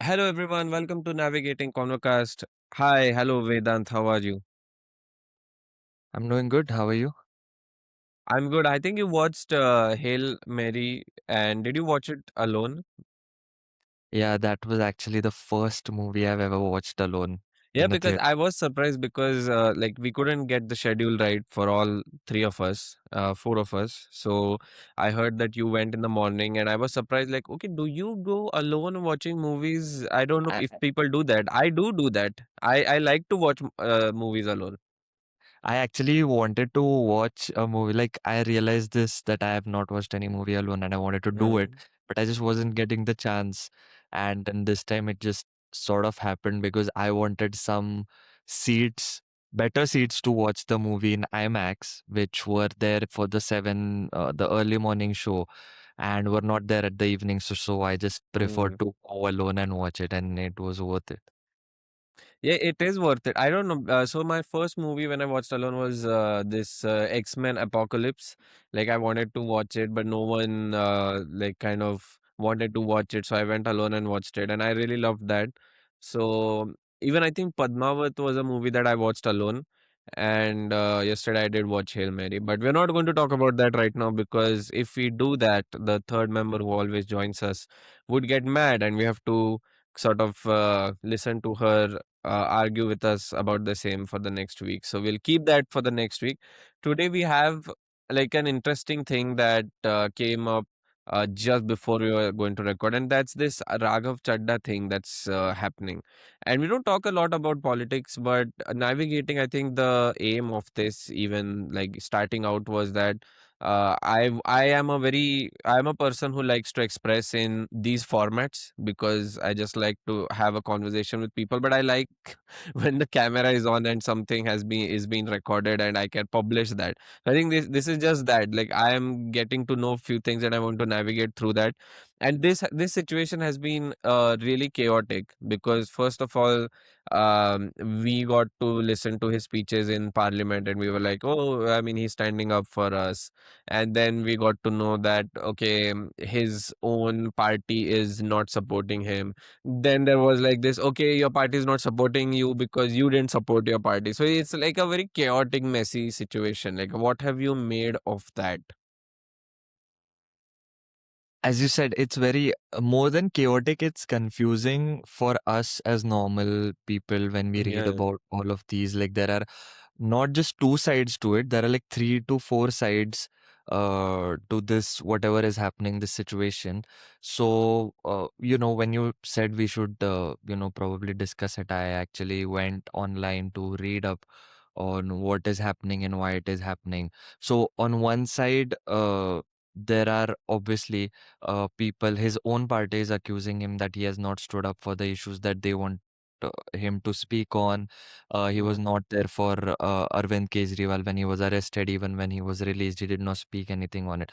Hello everyone, welcome to Navigating Convocast. Hi, hello Vedant, how are you? I'm doing good. How are you? I'm good. I think you watched Hail Mary, and did you watch it alone? Yeah, that was actually the first movie I've ever watched alone Yeah, in a because theater. I was surprised because like we couldn't get the schedule right for all three of us, four of us. So I heard that you went in the morning, and I was surprised. Like, okay, do you go alone watching movies? I don't know I, if people do that. I do that. I like to watch movies alone. I actually wanted to watch a movie. Like, I realized this that I have not watched any movie alone and I wanted to do it, Mm. but I just wasn't getting the chance. And then this time it just sort of happened because I wanted some seats, better seats to watch the movie in IMAX, which were there for the early morning show and were not there at the evening. So I just preferred Mm. to go alone and watch it, and it was worth it. Yeah, it is worth it. I don't know. So my first movie when I watched alone was this X-Men Apocalypse. Like I wanted to watch it, but no one like kind of wanted to watch it. So I went alone and watched it, and I really loved that. So even I think Padmavat was a movie that I watched alone. And yesterday I did watch Hail Mary, but we're not going to talk about that right now because if we do that, the third member who always joins us would get mad, and we have to sort of listen to her argue with us about the same for the next week. So we'll keep that for the next week. Today we have like an interesting thing that came up just before we were going to record, and that's this Raghav Chadda thing that's happening. And we don't talk a lot about politics, but navigating, I think the aim of this, even like starting out, was that I am a person who likes to express in these formats because I just like to have a conversation with people. But I like when the camera is on and something has been is being recorded and I can publish that. I think this is just that. Like I am getting to know a few things and I want to navigate through that. And this situation has been really chaotic because first of all, we got to listen to his speeches in parliament and we were like, oh, I mean, he's standing up for us. And then we got to know that okay, his own party is not supporting him. Then there was like this, okay, your party is not supporting you because you didn't support your party. So it's like a very chaotic, messy situation. Like what have you made of that? As you said, it's very more than chaotic, it's confusing for us as normal people when we read Yeah. about all of these. Like, there are not just two sides to it, there are like three to four sides to this, whatever is happening, this situation. So, when you said we should, probably discuss it, I actually went online to read up on what is happening and why it is happening. So, on one side, there are obviously people, his own party is accusing him that he has not stood up for the issues that they want him to speak on. He was Mm. not there for Arvind Kejriwal when he was arrested. Even when he was released, he did not speak anything on it.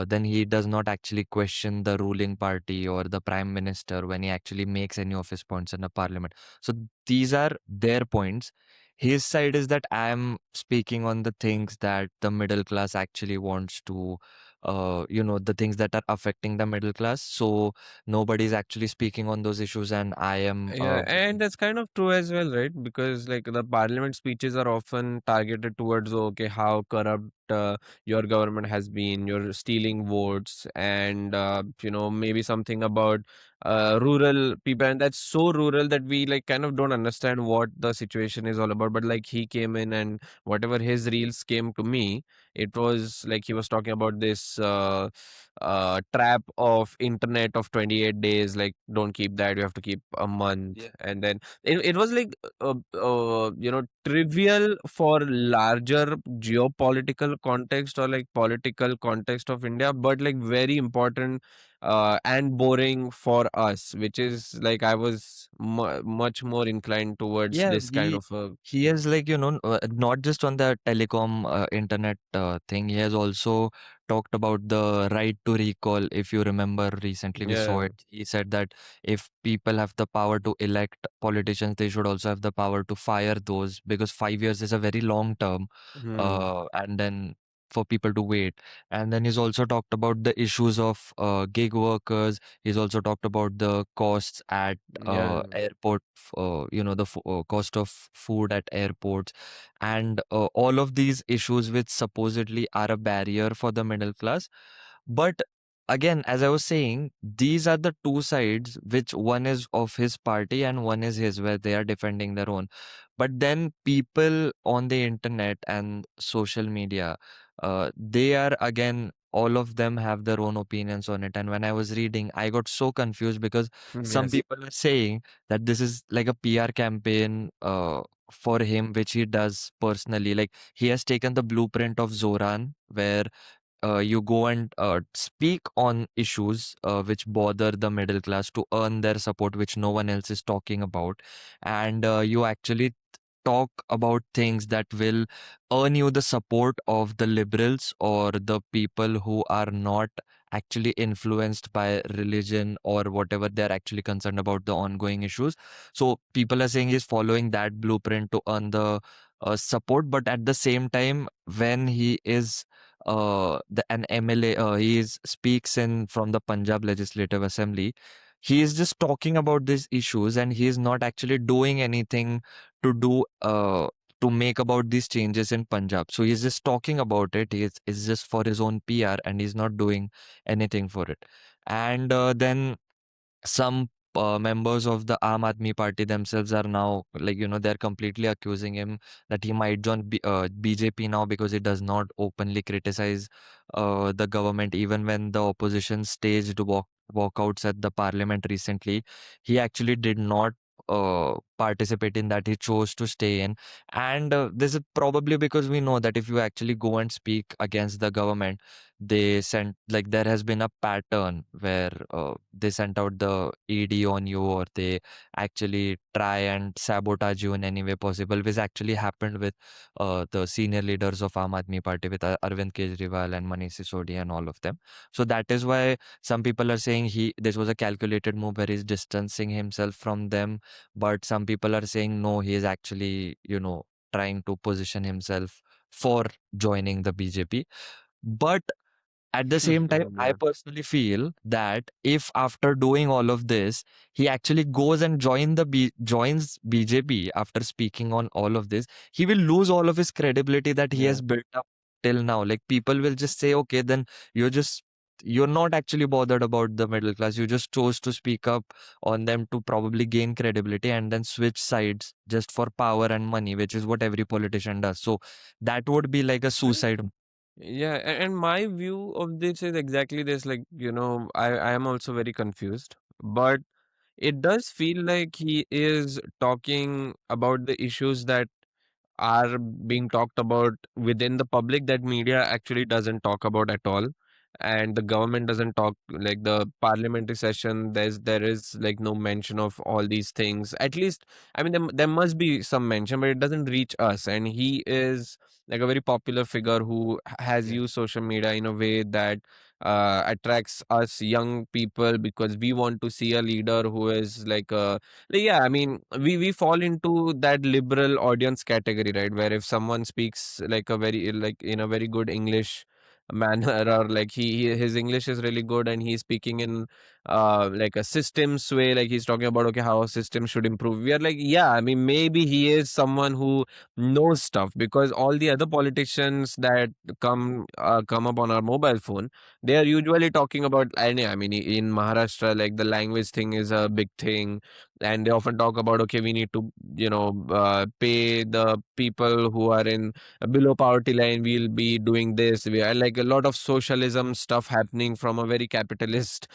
Then he does not actually question the ruling party or the prime minister when he actually makes any of his points in the parliament. So these are their points. His side is that I am speaking on the things that the middle class actually wants to, the things that are affecting the middle class. So nobody's actually speaking on those issues, and I am. Yeah, and that's kind of true as well, right? Because like the parliament speeches are often targeted towards okay, how corrupt your government has been, you're stealing votes, and maybe something about rural people, and that's so rural that we like kind of don't understand what the situation is all about. But like he came in, and whatever his reels came to me, it was like he was talking about this. Trap of internet of 28 days, like don't keep that, you have to keep a month. Yeah. And then it was like trivial for larger geopolitical context or like political context of India, but like very important and boring for us, which is like I was much more inclined towards Yeah, this kind of a he is like, not just on the telecom internet thing. He has also talked about the right to recall. If you remember, recently we saw yeah. it. He said that if people have the power to elect politicians, they should also have the power to fire those, because 5 years is a very long term. Hmm. And then for people to wait. And then he's also talked about the issues of gig workers. He's also talked about the costs at Yeah. airport, the cost of food at airports, and all of these issues which supposedly are a barrier for the middle class. But again, as I was saying, these are the two sides, which one is of his party and one is his, where they are defending their own. But then people on the internet and social media, they are again, all of them have their own opinions on it. And when I was reading, I got so confused because some Yes. people are saying that this is like a PR campaign for him, which he does personally. Like he has taken the blueprint of Zoran, where you go and speak on issues which bother the middle class to earn their support, which no one else is talking about. And you actually talk about things that will earn you the support of the liberals or the people who are not actually influenced by religion or whatever they're actually concerned about the ongoing issues. So people are saying he's following that blueprint to earn the support, but at the same time, when he is an MLA, speaks in from the Punjab Legislative Assembly. He is just talking about these issues, and he is not actually doing anything to do to make about these changes in Punjab. So he's just talking about it. It's just for his own PR, and he's not doing anything for it. And then some members of the Aam Aadmi Party themselves are now, like, they're completely accusing him that he might join BJP now because he does not openly criticize the government. Even when the opposition staged walkouts at the parliament recently, he actually did not participate in that. He chose to stay in. And this is probably because we know that if you actually go and speak against the government, they sent, like, there has been a pattern where they sent out the ED on you, or they actually try and sabotage you in any way possible, which actually happened with the senior leaders of Aam Aadmi Party, with Arvind Kejriwal and Manish Sisodiya and all of them. So that is why some people are saying this was a calculated move where he's distancing himself from them, but some people are saying no, he is actually, trying to position himself for joining the BJP. But at the same time, I Yeah. personally feel that if after doing all of this, he actually goes and joins BJP after speaking on all of this, he will lose all of his credibility that he Yeah. has built up till now. Like, people will just say, okay, then you're just you're not actually bothered about the middle class. You just chose to speak up on them to probably gain credibility and then switch sides just for power and money, which is what every politician does. So that would be like a suicide. Yeah, and my view of this is exactly this. Like, I am also very confused, but it does feel like he is talking about the issues that are being talked about within the public that media actually doesn't talk about at all, and the government doesn't talk, like the parliamentary session, there is like no mention of all these things. At least, I mean, there must be some mention, but it doesn't reach us. And he is like a very popular figure who has Yeah. used social media in a way that attracts us young people, because we want to see a leader who is yeah, I mean, we fall into that liberal audience category, right? Where if someone speaks like a very, like, in a very good English manner, or like his English is really good, and he's speaking in like a systems way, like he's talking about, okay, how a system should improve. We are like, yeah, I mean, maybe he is someone who knows stuff, because all the other politicians that come up on our mobile phone, they are usually talking about, I mean, in Maharashtra, like the language thing is a big thing, and they often talk about, okay, we need to pay the people who are in below poverty line, we'll be doing this. We are like a lot of socialism stuff happening from a very capitalist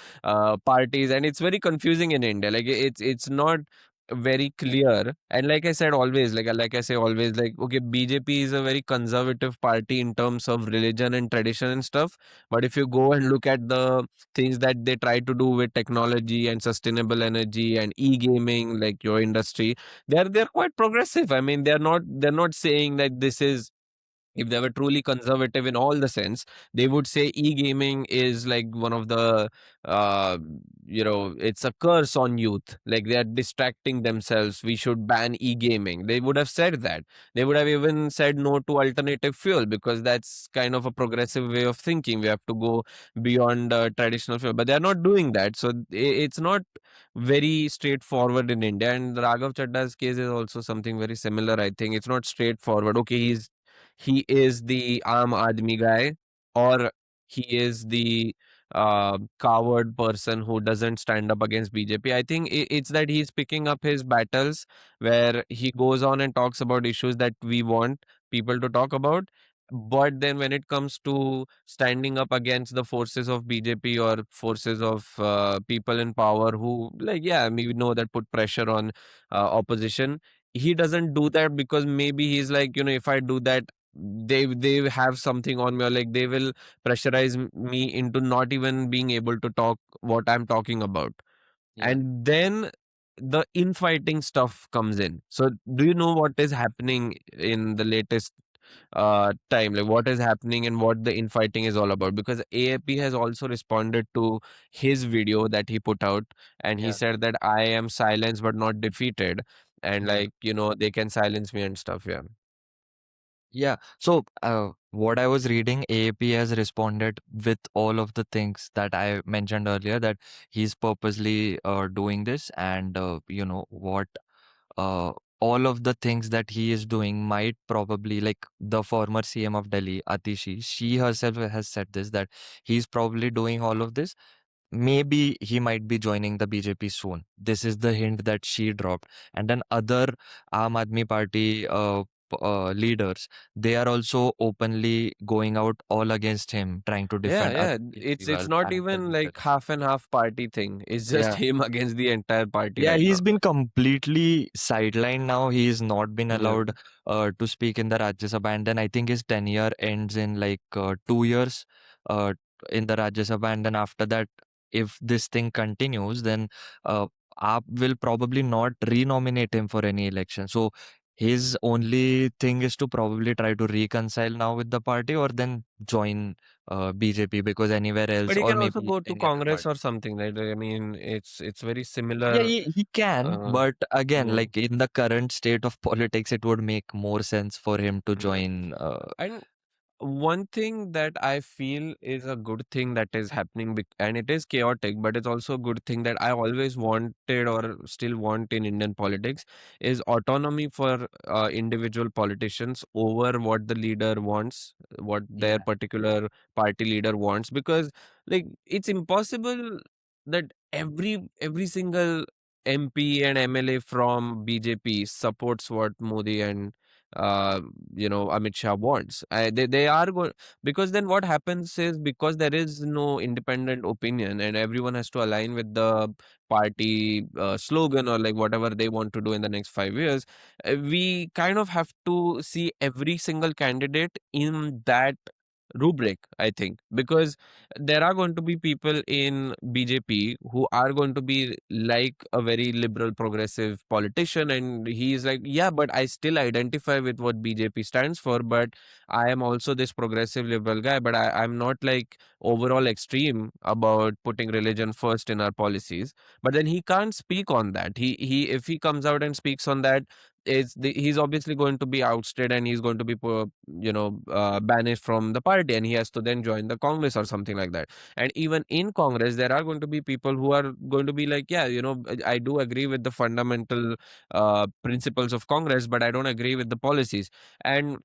parties, and it's very confusing in India. Like, it's not very clear. And like I said, always, like I say always, like, okay, BJP is a very conservative party in terms of religion and tradition and stuff, but if you go and look at the things that they try to do with technology and sustainable energy and e-gaming, like your industry, they're quite progressive. I mean, they're not saying that this is If they were truly conservative in all the sense, they would say e-gaming is like one of the uh, it's a curse on youth, like they are distracting themselves, we should ban e-gaming. They would have said that. They would have even said no to alternative fuel, because that's kind of a progressive way of thinking. We have to go beyond traditional fuel, but they are not doing that. So it's not very straightforward in India. And Raghav Chadda's case is also something very similar. I think it's not straightforward. Okay, he is the Aam Aadmi guy, or he is the coward person who doesn't stand up against BJP. I think it's that he's picking up his battles where he goes on and talks about issues that we want people to talk about. But then when it comes to standing up against the forces of BJP or forces of people in power who, like, yeah, we know that put pressure on opposition, he doesn't do that because maybe he's like, if I do that, they have something on me, or like they will pressurize me into not even being able to talk what I'm talking about. Yeah. And then the infighting stuff comes in. So do you know what is happening in the latest time, like what is happening and what the infighting is all about? Because AAP has also responded to his video that he put out, and he Yeah. said that I am silenced but not defeated, and Yeah. like, they can silence me and stuff. Yeah. Yeah. So, what I was reading, AAP has responded with all of the things that I mentioned earlier, that he's purposely doing this, and what uh, all of the things that he is doing might probably, like the former CM of Delhi, Atishi, she herself has said this, that he's probably doing all of this. Maybe he might be joining the BJP soon. This is the hint that she dropped. And then other Aam Aadmi Party leaders, they are also openly going out all against him, trying to Yeah, defend yeah. Arvind It's Kejriwal not and even Pradeep like Sharma. half and half party thing. It's just Yeah. him against the entire party Yeah, right now. he's been completely sidelined now. He's not been Yeah. allowed to speak in the Rajya Sabha, and then I think his tenure ends in like 2 years uh, in the Rajya Sabha, and then after that, if this thing continues, then uh, AAP will probably not renominate him for any election. So his only thing is to probably try to reconcile now with the party, or then join BJP, because anywhere else, But he or can also maybe go to any other Congress party. or something, right? I mean, it's very Yeah, similar. he can, Uh, but again, mm, like in the current state of politics, it would make more sense for him to yeah. join. And one thing that I feel is a good thing that is happening, and it is chaotic, but it's also a good thing that I always wanted or still want in Indian politics, is autonomy for individual politicians over what the leader wants, what their Yeah, particular party leader wants. Because, like, it's impossible that every single MP and MLA from BJP supports what Modi and uh, Amit Shah wants. They are going, because then what happens is, because there is no independent opinion and everyone has to align with the party slogan or like whatever they want to do in the next 5 years. We kind of have to see every single candidate in that rubric, I think, because there are going to be people in BJP who are going to be like a very liberal progressive politician, and he is like, yeah, but I still identify with what BJP stands for, but I am also this progressive liberal guy, but I'm not like overall extreme about putting religion first in our policies. But then he can't speak on that. He if he comes out and speaks on that, he's obviously going to be ousted, and he's going to be banished from the party, and he has to then join the Congress or something like that. And even in Congress, there are going to be people who are going to be like, yeah, I do agree with the fundamental principles of Congress, but I don't agree with the policies. And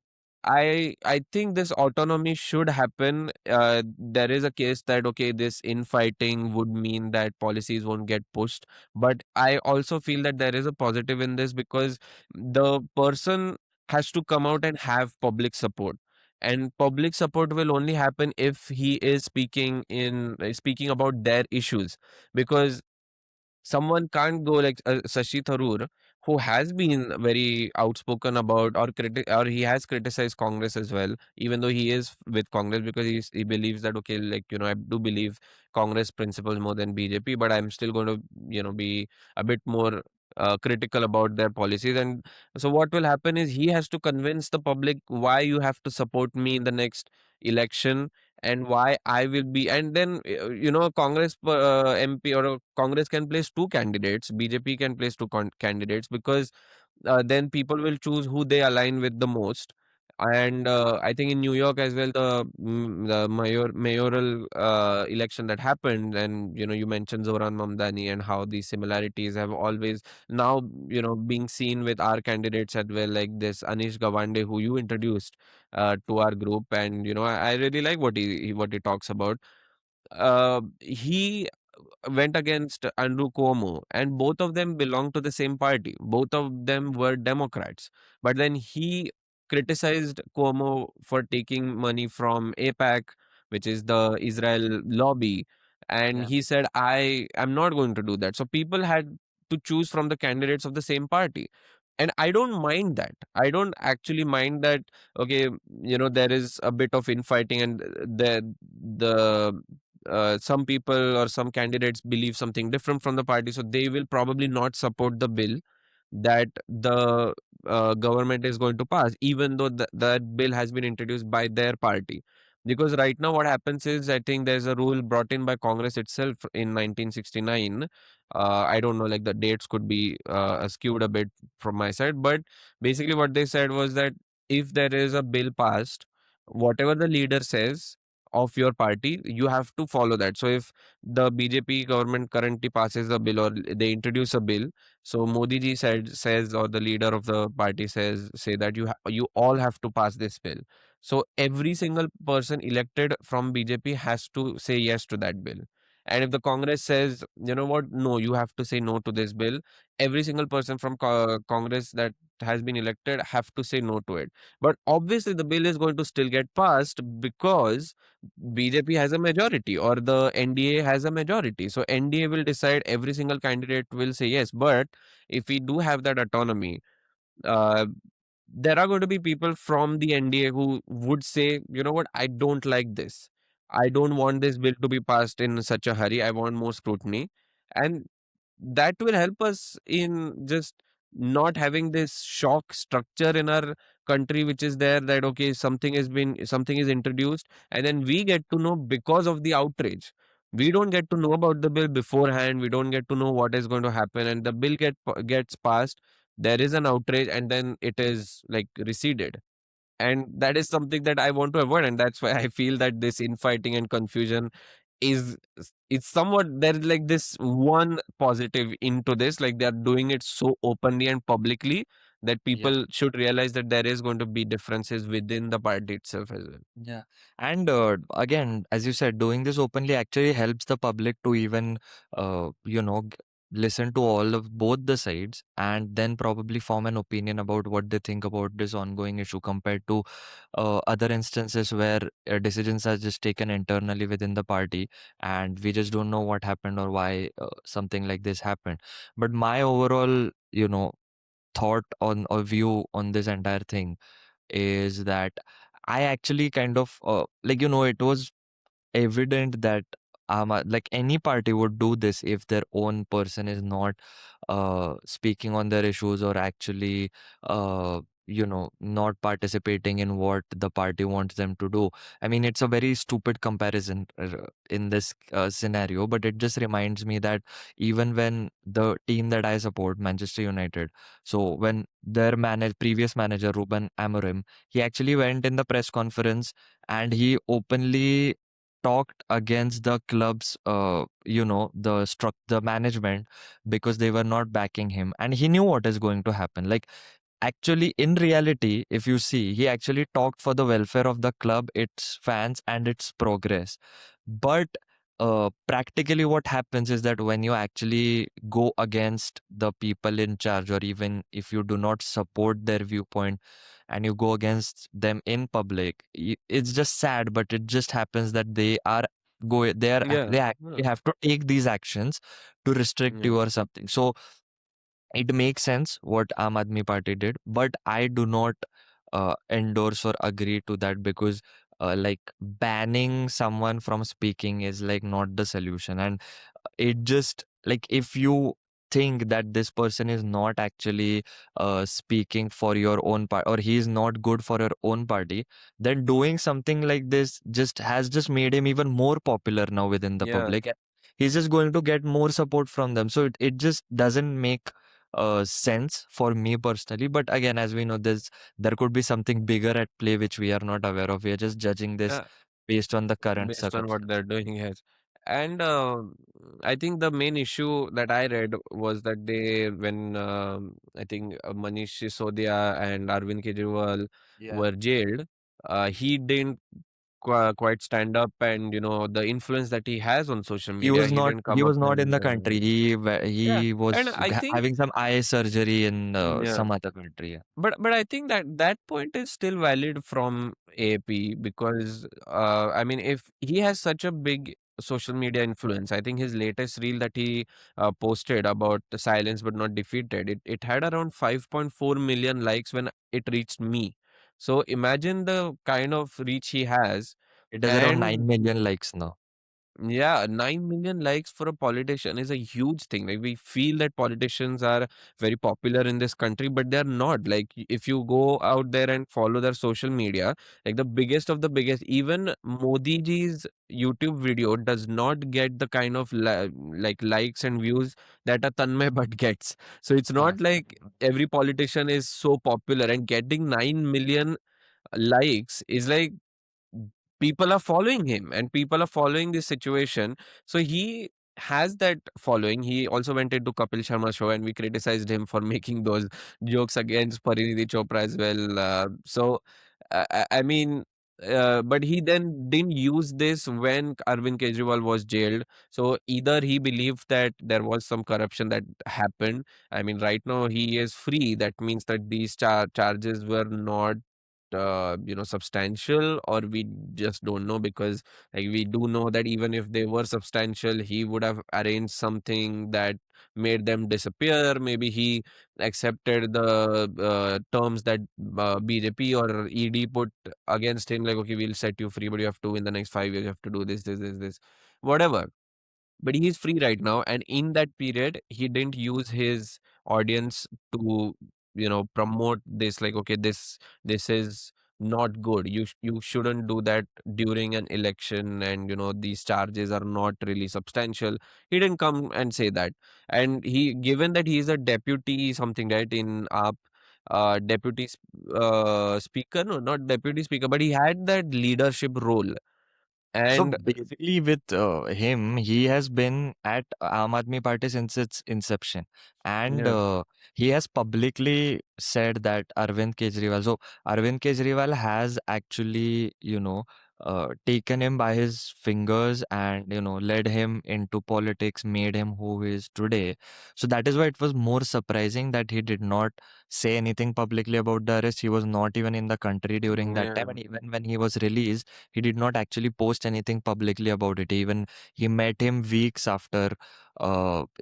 I think this autonomy should happen. There is a case that, okay, this infighting would mean that policies won't get pushed, but I also feel that there is a positive in this, because the person has to come out and have public support, and public support will only happen if he is speaking about their issues. Because someone can't go like Sashi Tharoor, who has been very outspoken about, or he has criticized Congress as well, even though he is with Congress, because he believes that, okay, like, I do believe Congress principles more than BJP, but I'm still going to be a bit more critical about their policies. And so what will happen is he has to convince the public why you have to support me in the next election, and why I will be. And then Congress MP or Congress can place two candidates, BJP can place two candidates, because then people will choose who they align with the most. And I think in New York as well, the mayoral election that happened, and you mentioned Zoran Mamdani, and how these similarities have always now being seen with our candidates as well, like this Anish Gawande, who you introduced to our group. And I really like what he talks about. He went against Andrew Cuomo, and both of them belonged to the same party. Both of them were Democrats. But then he criticized Cuomo for taking money from APAC, which is the Israel lobby. And Yeah. he said, I am not going to do that. So people had to choose from the candidates of the same party. And I don't mind that. I don't actually mind that. Okay, there is a bit of infighting, and the some people or some candidates believe something different from the party, so they will probably not support the bill that the government is going to pass, even though that bill has been introduced by their party. Because right now, what happens is, I think there's a rule brought in by Congress itself in 1969. I don't know, like the dates could be skewed a bit from my side, but basically, what they said was that if there is a bill passed, whatever the leader says of your party, you have to follow that. So if the BJP government currently passes a bill, or they introduce a bill, so Modi ji says, or the leader of the party say that you all have to pass this bill. So every single person elected from BJP has to say yes to that bill. And if the Congress says, you know what, no, you have to say no to this bill, every single person from Congress that has been elected have to say no to it. But obviously, the bill is going to still get passed because BJP has a majority, or the NDA has a majority. So NDA will decide, every single candidate will say yes. But if we do have that autonomy, uh, there are going to be people from the NDA who would say, you know what, I don't like this. I don't want this bill to be passed in such a hurry. I want more scrutiny. And that will help us in just not having this shock structure in our country, which is there, that okay, something is introduced, and then we get to know because of the outrage. We don't get to know about the bill beforehand. We don't get to know what is going to happen, and the bill gets passed. There is an outrage, and then it is like receded. And that is something that I want to avoid, and that's why I feel that this infighting and confusion is it's somewhat, there's like this one positive into this, like they're doing it so openly and publicly, that Yeah. people should realize that there is going to be differences within the party itself as well. Yeah. And again, as you said, doing this openly actually helps the public to even, listen to all of both the sides and then probably form an opinion about what they think about this ongoing issue compared to other instances where decisions are just taken internally within the party and we just don't know what happened or why something like this happened. But my overall, thought on or view on this entire thing is that I actually kind of it was evident that like any party would do this if their own person is not speaking on their issues or actually not participating in what the party wants them to do. I mean, it's a very stupid comparison in this scenario, but it just reminds me that even when the team that I support, Manchester United, so when their previous manager Ruben Amorim, he actually went in the press conference and he openly talked against the club's the management because they were not backing him and he knew what is going to happen. Like, actually, in reality, if you see, he actually talked for the welfare of the club, its fans, and its progress. But practically, what happens is that when you actually go against the people in charge, or even if you do not support their viewpoint and you go against them in public, it's just sad, but it just happens that Yeah, they yeah, actually have to take these actions to restrict yeah, you or something. So it makes sense what Aam Aadmi Party did, but I do not endorse or agree to that because like banning someone from speaking is like not the solution. And it just like if you think that this person is not actually speaking for your own part, or he is not good for your own party, then doing something like this just made him even more popular now within the Yeah. public. And he's just going to get more support from them. So it just doesn't make sense for me personally. But again, as we know, there could be something bigger at play which we are not aware of. We are just judging this Yeah. based on the current Based on what they're circumstances. doing here. And I think the main issue that I read was that when I think Manish Sisodia and Arvind Kejriwal Yeah. were jailed, he didn't quite stand up, and the influence that he has on social media, he didn't He come up was not in and the country. yeah. He And was I think having some eye surgery in yeah. some other country. Yeah. But I think that that point is still valid from AP, because I mean, if he has such a big social media influence, I think his latest reel that he posted about the silence but not defeated, it had around 5.4 million likes when it reached me. So imagine the kind of reach he has. It has around And 9 million likes now. yeah, 9 million likes for a politician is a huge thing. Like, we feel that politicians are very popular in this country, but they're not. Like, if you go out there and follow their social media, like the biggest of the biggest, even Modi ji's YouTube video does not get the kind of like likes and views that a Tanmay Bhatt gets. So it's Yeah. not like every politician is so popular, and getting 9 million likes is like people are following him and people are following this situation. So he has that following. He also went into Kapil Sharma show, and we criticized him for making those jokes against Parinidhi Chopra as well. I mean, but he then didn't use this when Arvind Kejriwal was jailed. So either he believed that there was some corruption that happened. I mean, right now he is free. That means that these charges were not substantial, or we just don't know, because like we do know that even if they were substantial, he would have arranged something that made them disappear. Maybe he accepted the terms that BJP or ED put against him, like, okay, we'll set you free, but you have to, in the next 5 years, you have to do this, whatever. But he's free right now, and in that period he didn't use his audience to promote this, like, okay, this is not good. You shouldn't do that during an election, and these charges are not really substantial. He didn't come and say that. And he, given that he is a deputy something, right, in AAP, deputy speaker, no, not deputy speaker, but he had that leadership role. So And basically, with him, he has been at Aam Aadmi Party since its inception, and yeah, he has publicly said that Arvind Kejriwal. So Arvind Kejriwal has actually, taken him by his fingers and led him into politics, made him who he is today. So that is why it was more surprising that he did not say anything publicly about the arrest. He was not even in the country during that yeah, time, and even when he was released, he did not actually post anything publicly about it. Even he met him weeks after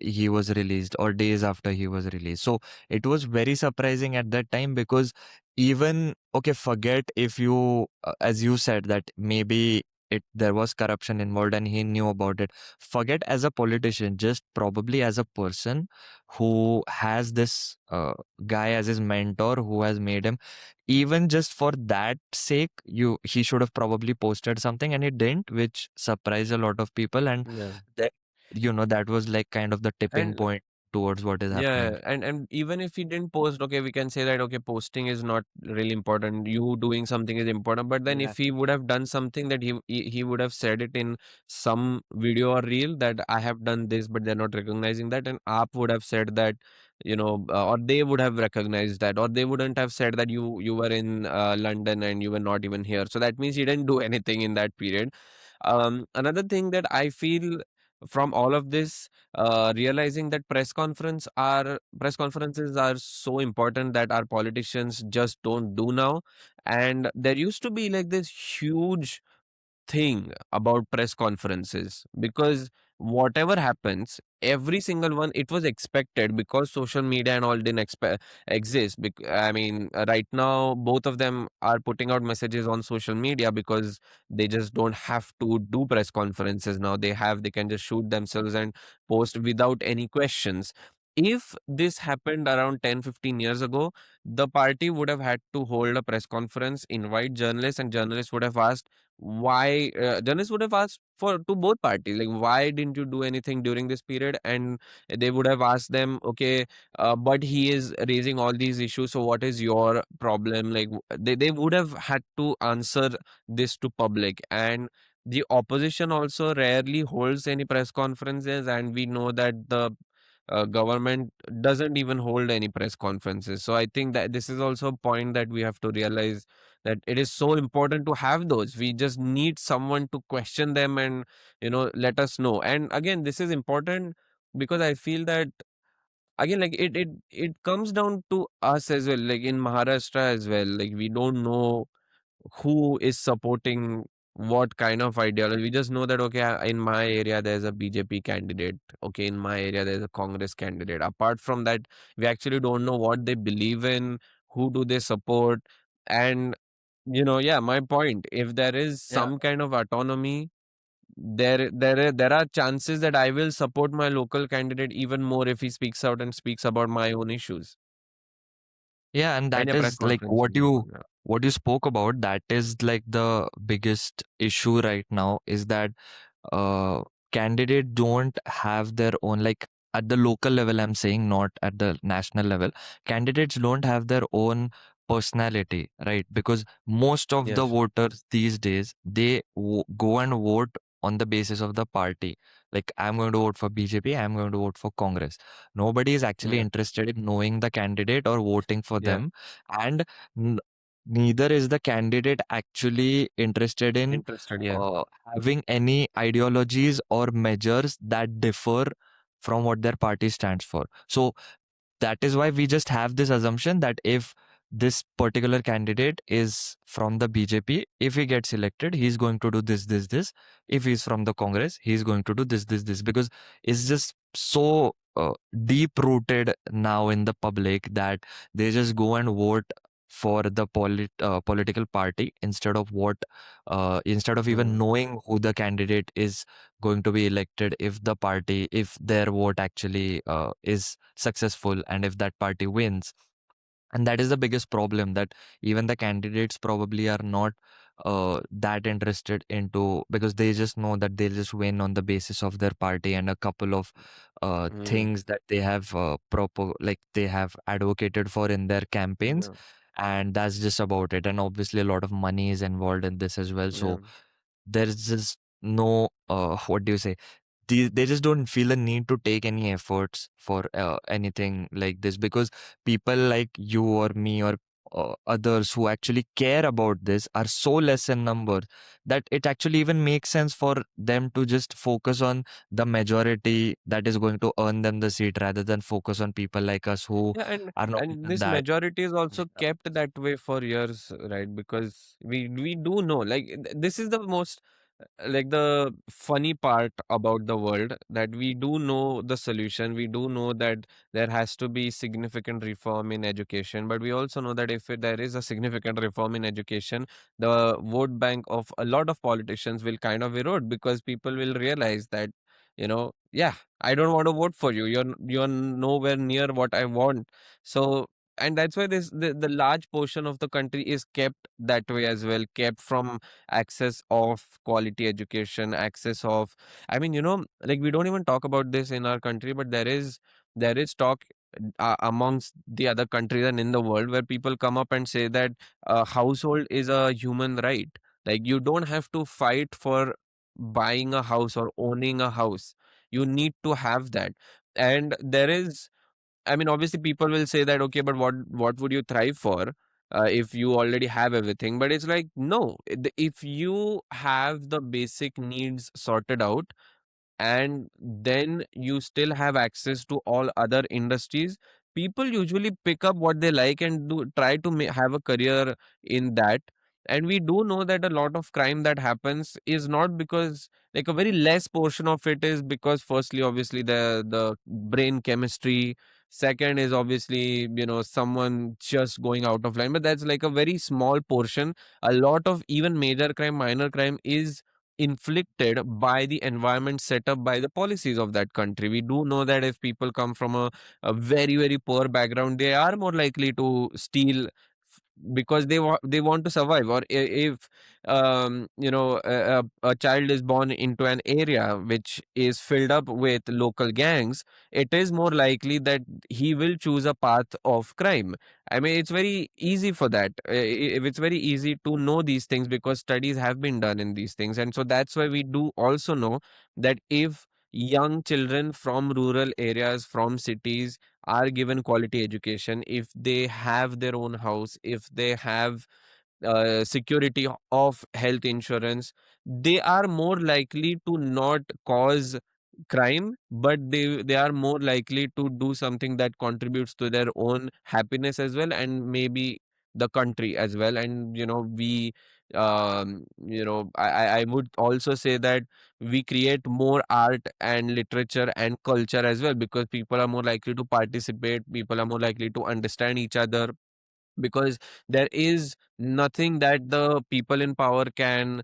he was released, or days after he was released. So it was very surprising at that time, because even, okay, forget if you, as you said, that maybe there was corruption involved and he knew about it. Forget as a politician, just probably as a person who has this guy as his mentor, who has made him, even just for that sake, he should have probably posted something, and he didn't, which surprised a lot of people. And yeah. that, that was like kind of the tipping And point towards what is happening. yeah, and even if he didn't post, okay, we can say that, okay, posting is not really important. You doing something is important. But then Yeah. if he would have done something, that he would have said it in some video or reel, that I have done this, but they're not recognizing that, and Aap would have said that, or they would have recognized that, or they wouldn't have said that you were in London and you were not even here. So that means he didn't do anything in that period. Another thing that I feel from all of this, realizing that press conferences are so important that our politicians just don't do now. And there used to be like this huge thing about press conferences, because whatever happens, every single one, it was expected, because social media and all didn't exist. I mean, right now both of them are putting out messages on social media, because they just don't have to do press conferences now. They can just shoot themselves and post without any questions. if this happened around 10-15 years ago, the party would have had to hold a press conference, invite journalists, and journalists would have asked why, journalists would have asked for to both parties, like, why didn't you do anything during this period? And they would have asked them, okay, but he is raising all these issues, so what is your problem? Like, they would have had to answer this to public. And the opposition also rarely holds any press conferences, and we know that the government doesn't even hold any press conferences. So I think that this is also a point that we have to realize, that it is so important to have those. We just need someone to question them and, let us know. And again, this is important because I feel that, again, like, it comes down to us as well, like in Maharashtra as well. Like, we don't know who is supporting what kind of ideology. We just know that, okay, in my area there's a BJP candidate. Okay, in my area there's a Congress candidate. Apart from that, we actually don't know what they believe in, who do they support. And, yeah, my point. If there is Yeah. some kind of autonomy, there are chances that I will support my local candidate even more if he speaks out and speaks about my own issues. Yeah, and And that a press is like conference will be good. Yeah. what you spoke about. That is like the biggest issue right now is that uh, candidates don't have their own, like at the local level, I'm saying, not at the national level. Candidates don't have their own personality, right? Because most of the Yes. voters these days, they go and vote on the basis of the party. Like, I'm going to vote for BJP, I'm going to vote for Congress. Nobody is actually Yeah. interested in knowing the candidate or voting for Yeah. them. And n- neither is the candidate actually interested in Interested. Yeah. having any ideologies or measures that differ from what their party stands for. So that is why we just have this assumption that if this particular candidate is from the BJP, if he gets elected, he's going to do this, this, this. If he's from the Congress, he's going to do this, this, this. Because it's just so deep rooted now in the public that they just go and vote for the political party instead of even Mm, knowing who the candidate is going to be elected, if their vote actually is successful and if that party wins. And that is the biggest problem, that even the candidates probably are not that interested into, because they just know that they'll just win on the basis of their party and a couple of mm, things that they have like they have advocated for in their campaigns, yeah, and that's just about it. And obviously a lot of money is involved in this as well, yeah, so there's just no what do you say, they just don't feel a need to take any efforts for anything like this, because people like you or me or others who actually care about this are so less in numbers that it actually even makes sense for them to just focus on the majority that is going to earn them the seat, rather than focus on people like us who yeah. and are not and even this that. majority is also Yeah. kept that way for years, right? Because we do know, like, this is the most, like, the funny part about the world, that we do know the solution. We do know that there has to be significant reform in education, but we also know that if there is a significant reform in education, the vote bank of a lot of politicians will kind of erode, because people will realize that, yeah, I don't want to vote for you. You're nowhere near what I want. So, and that's why the large portion of the country is kept that way as well, kept from access of quality education, access of, I mean, like, we don't even talk about this in our country, but there is talk amongst the other countries and in the world, where people come up and say that a household is a human right. Like, you don't have to fight for buying a house or owning a house. You need to have that. And there is, I mean, obviously, people will say that, okay, but what would you thrive for if you already have everything? But it's like, no, if you have the basic needs sorted out, and then you still have access to all other industries, people usually pick up what they like and do try to have a career in that. And we do know that a lot of crime that happens is not because, like, a very less portion of it is because, firstly, obviously, the brain chemistry. Second is obviously, someone just going out of line, but that's like a very small portion. A lot of even major crime, minor crime is inflicted by the environment set up by the policies of that country. We do know that if people come from a very, very poor background, they are more likely to steal because they want to survive. Or if a child is born into an area which is filled up with local gangs, it is more likely that he will choose a path of crime. I mean, it's very easy for that. It's very easy to know these things because studies have been done in these things. And so that's why we do also know that if young children from rural areas, from cities, are given quality education, if they have their own house, if they have security of health insurance, they are more likely to not cause crime, but they are more likely to do something that contributes to their own happiness as well, and maybe the country as well. And we I would also say that we create more art and literature and culture as well, because people are more likely to participate, people are more likely to understand each other, because there is nothing that the people in power can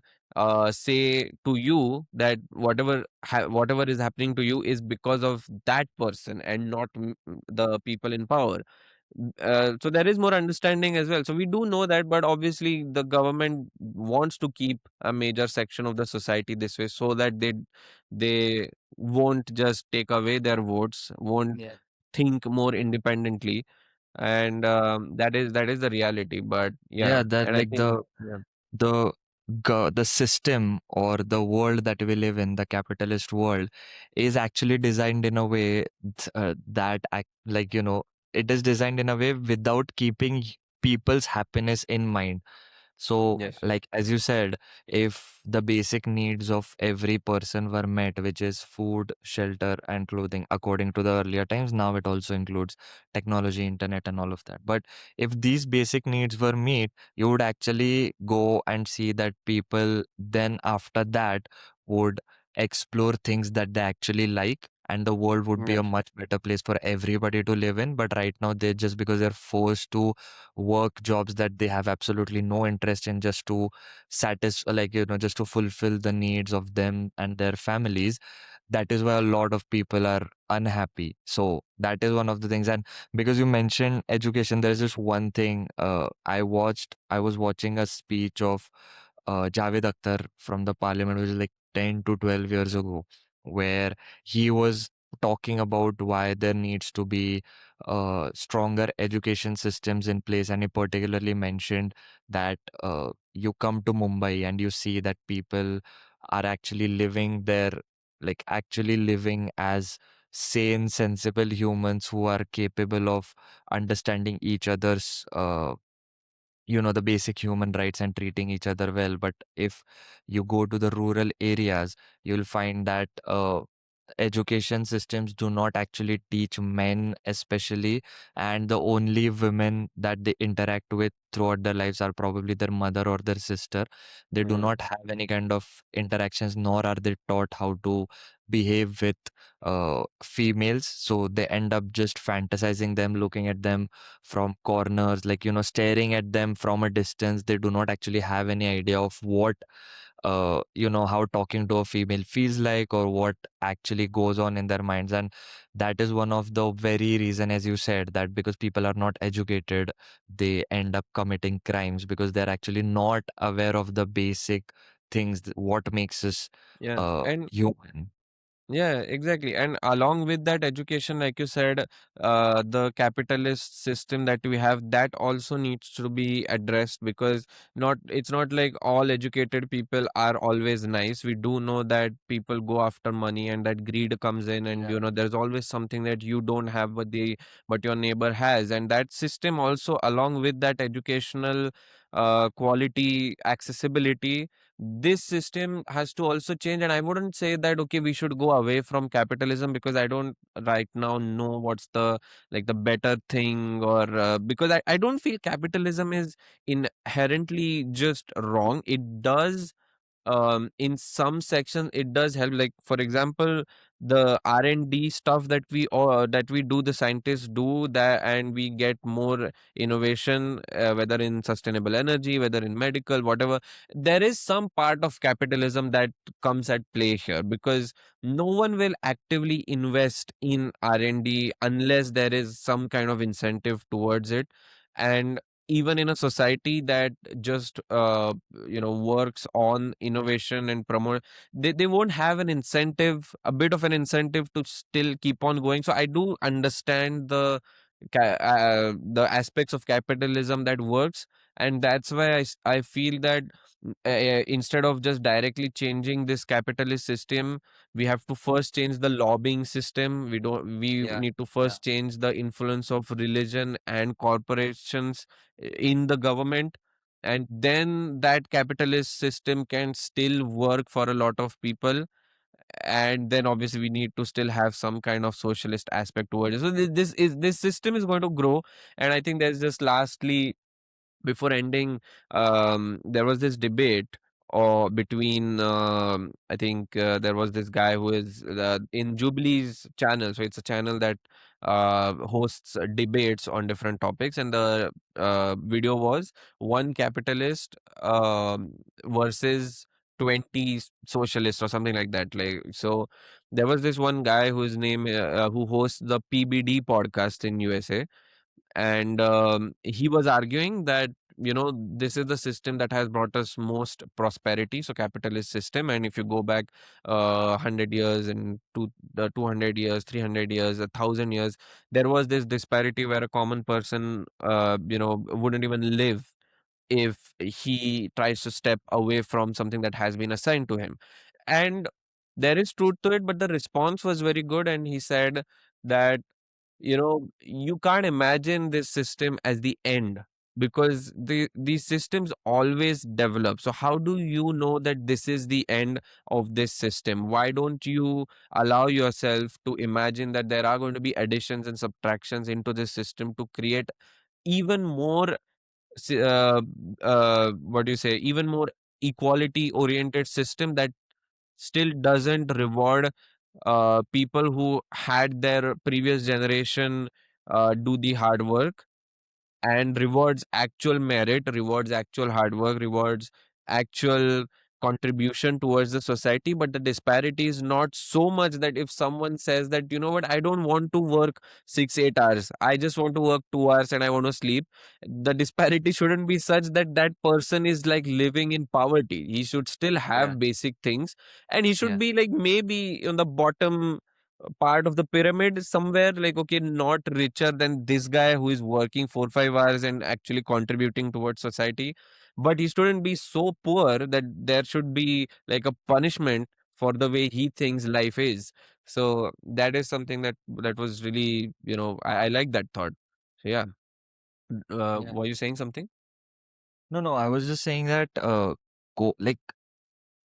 say to you that whatever is happening to you is because of that person and not the people in power. So there is more understanding as well. So we do know that, but obviously the government wants to keep a major section of the society this way so that they won't just take away their votes, won't Yeah. think more independently. And that is the reality. But yeah, Yeah, that and I like think yeah. the the system or the world that we live in, the capitalist world, is actually designed in a way that like it is designed in a way without keeping people's happiness in mind. So, Yes. like as you said, if the basic needs of every person were met, which is food, shelter, and clothing, according to the earlier times, now it also includes technology, internet, and all of that. But if these basic needs were met, you would actually go and see that people then after that would explore things that they actually like. And the world would be a Yes. much better place for everybody to live in. But right now, they just because they're forced to work jobs that they have absolutely no interest in just to satisfy, like, just to fulfill the needs of them and their families. That is why a lot of people are unhappy. So that is one of the things. And because you mentioned education, there's just one thing I was watching a speech of Javed Akhtar from the parliament, which is like 10 to 12 years ago, where he was talking about why there needs to be stronger education systems in place. And he particularly mentioned that you come to Mumbai and you see that people are actually living there, like actually living as sane, sensible humans who are capable of understanding each other's the basic human rights and treating each other well. But if you go to the rural areas, you'll find that education systems do not actually teach men especially, and the only women that they interact with throughout their lives are probably their mother or their sister. They do Mm. not have any kind of interactions, nor are they taught how to behave with females. So they end up just fantasizing them, looking at them from corners, like staring at them from a distance. They do not actually have any idea of what how talking to a female feels like, or what actually goes on in their minds. And that is one of the very reason, as you said, that because people are not educated, they end up committing crimes because they're actually not aware of the basic things, what makes us Yeah. And human. yeah, exactly. And along with that education, like you said, the capitalist system that we have, that also needs to be addressed, because it's not like all educated people are always nice. We do know that people go after money and that greed comes in, and Yeah. there's always something that you don't have but your neighbor has. And that system also, along with that educational quality, accessibility, this system has to also change. And I wouldn't say that okay, we should go away from capitalism, because I don't right now know what's the like the better thing, or because I don't feel capitalism is inherently just wrong. It does in some sections it does help. Like for example, the R&D stuff that we do, the scientists do that, and we get more innovation, whether in sustainable energy, whether in medical, whatever. There is some part of capitalism that comes at play here, because no one will actively invest in R&D unless there is some kind of incentive towards it. And even in a society that just works on innovation and promote, they won't have an incentive, a bit of an incentive to still keep on going. So I do understand the aspects of capitalism that works, and that's why I feel that instead of just directly changing this capitalist system, we have to first change the lobbying system. We Yeah, need to yeah, first change the influence of religion and corporations in the government, and then that capitalist system can still work for a lot of people. And then obviously we need to still have some kind of socialist aspect towards it. So this system is going to grow. And I think there's just lastly, before ending, there was this debate or between I think there was this guy who is in Jubilee's channel. So it's a channel that hosts debates on different topics, and the video was one capitalist versus 20 socialists or something like that. Like, so there was this one guy whose name who hosts the PBD podcast in USA, and he was arguing that this is the system that has brought us most prosperity, so capitalist system. And if you go back 100 years and the 200 years, 300 years, 1,000 years, there was this disparity where a common person wouldn't even live if he tries to step away from something that has been assigned to him. And there is truth to it, but the response was very good. And he said that you can't imagine this system as the end, because these systems always develop. So how do you know that this is the end of this system? Why don't you allow yourself to imagine that there are going to be additions and subtractions into this system to create even more s- uh, what do you say, even more equality oriented system that still doesn't reward people who had their previous generation do the hard work, and rewards actual merit, rewards actual hard work, rewards actual contribution towards the society. But the disparity is not so much that if someone says that, you know what, I don't want to work 6 8 hours, I just want to work 2 hours and I want to sleep, the disparity shouldn't be such that that person is like living in poverty. He should still yeah, have basic things, and he should yeah, be like maybe on the bottom part of the pyramid somewhere, like, okay, not richer than this guy who is working 4 5 hours and actually contributing towards society, but he shouldn't be so poor that there should be like a punishment for the way he thinks life is. So that is something that was really, I like that thought. So yeah. yeah. Were you saying something? No, no, I was just saying that like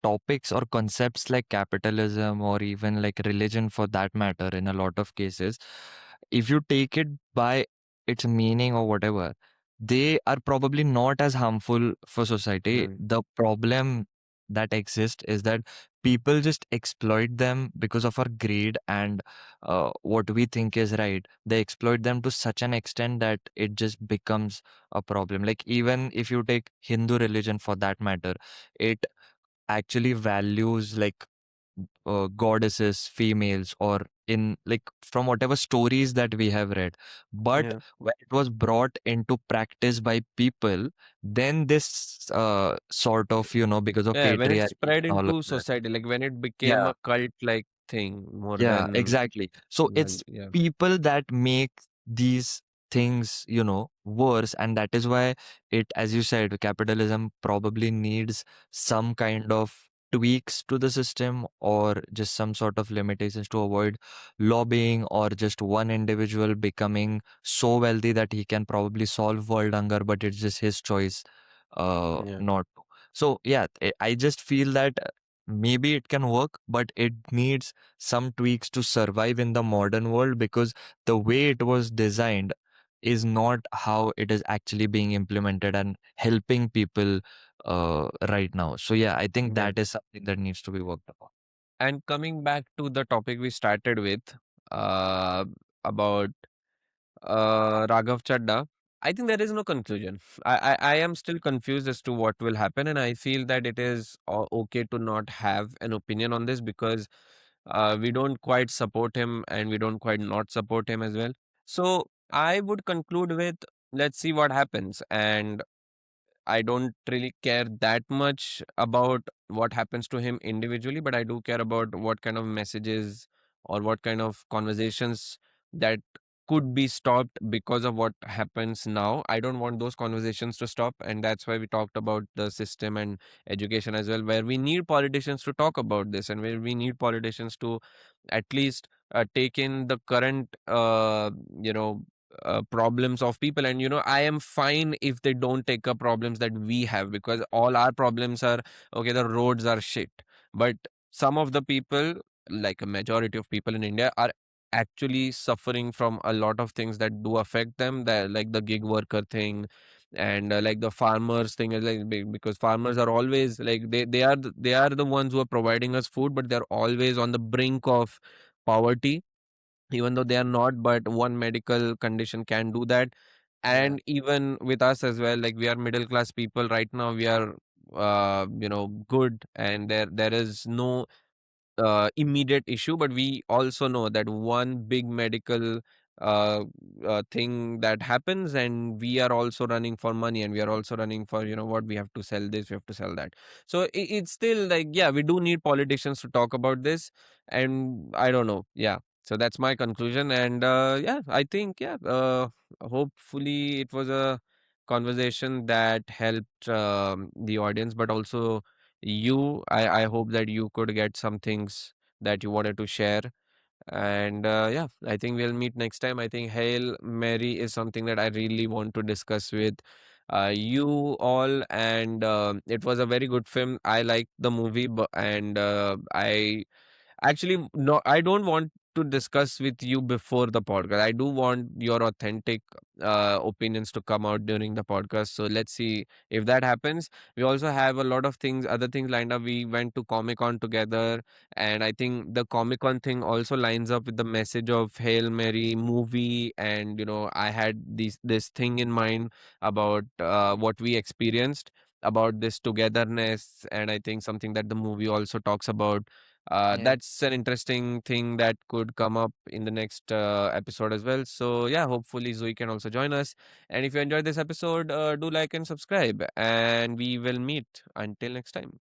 topics or concepts like capitalism or even like religion for that matter, in a lot of cases, if you take it by its meaning or whatever, they are probably not as harmful for society. Mm, The problem that exists is that people just exploit them because of our greed and what we think is right. They exploit them to such an extent that it just becomes a problem. Like, even if you take Hindu religion for that matter, it actually values like goddesses, females, or in like from whatever stories that we have read. But yeah. when it was brought into practice by people, then this sort of, because of Yeah, when it patriarchy spread and all of into that. society, like when it became Yeah, a cult like thing more yeah, than exactly. So it's yeah. people that make these things, worse. And that is why as you said, capitalism probably needs some kind of tweaks to the system, or just some sort of limitations to avoid lobbying, or just one individual becoming so wealthy that he can probably solve world hunger, but it's just his choice Yeah. not to. So yeah, I just feel that maybe it can work, but it needs some tweaks to survive in the modern world, because the way it was designed is not how it is actually being implemented and helping people right now. So yeah, I think Yeah. that is something that needs to be worked upon. And coming back to the topic we started with, uh, about Raghav Chadha, I think there is no conclusion. I am still confused as to what will happen, and I feel that it is okay to not have an opinion on this because we don't quite support him and we don't quite not support him as well. So I would conclude with, let's see what happens. And I don't really care that much about what happens to him individually, but I do care about what kind of messages or what kind of conversations that could be stopped because of what happens now. I don't want those conversations to stop, and that's why we talked about the system and education as well, where we need politicians to talk about this and where we need politicians to at least take in the current you know problems of people. And I am fine if they don't take up problems that we have, because all our problems are okay, the roads are shit, but some of the people, like a majority of people in India, are actually suffering from a lot of things that do affect them, that like the gig worker thing, and like the farmers thing is like because farmers are always like they are the ones who are providing us food, but they're always on the brink of poverty, even though they are not, but one medical condition can do that. Yeah. And even with us as well, like we are middle class people right now, we are good, and there is no immediate issue, but we also know that one big medical uh, thing that happens, and we are also running for money, and we are also running for, what, we have to sell this, we have to sell that. So it's still like, yeah, we do need politicians to talk about this. And I don't know, yeah. So that's my conclusion. And yeah, I think, yeah, hopefully it was a conversation that helped the audience, but also I hope that you could get some things that you wanted to share. And yeah, I think we'll meet next time. I think Hail Mary is something that I really want to discuss with you all. And it was a very good film. I liked the movie, and I actually, no, I don't want to discuss with you before the podcast. I do want your authentic opinions to come out during the podcast. So let's see if that happens. We also have a lot of things, other things lined up. We went to Comic Con together, and I think the Comic Con thing also lines up with the message of Hail Mary movie. And I had this thing in mind about what we experienced, about this togetherness, and I think something that the movie also talks about. Yeah. That's an interesting thing that could come up in the next episode as well. So, yeah, hopefully Zoe can also join us. And if you enjoyed this episode, do like and subscribe. And we will meet until next time.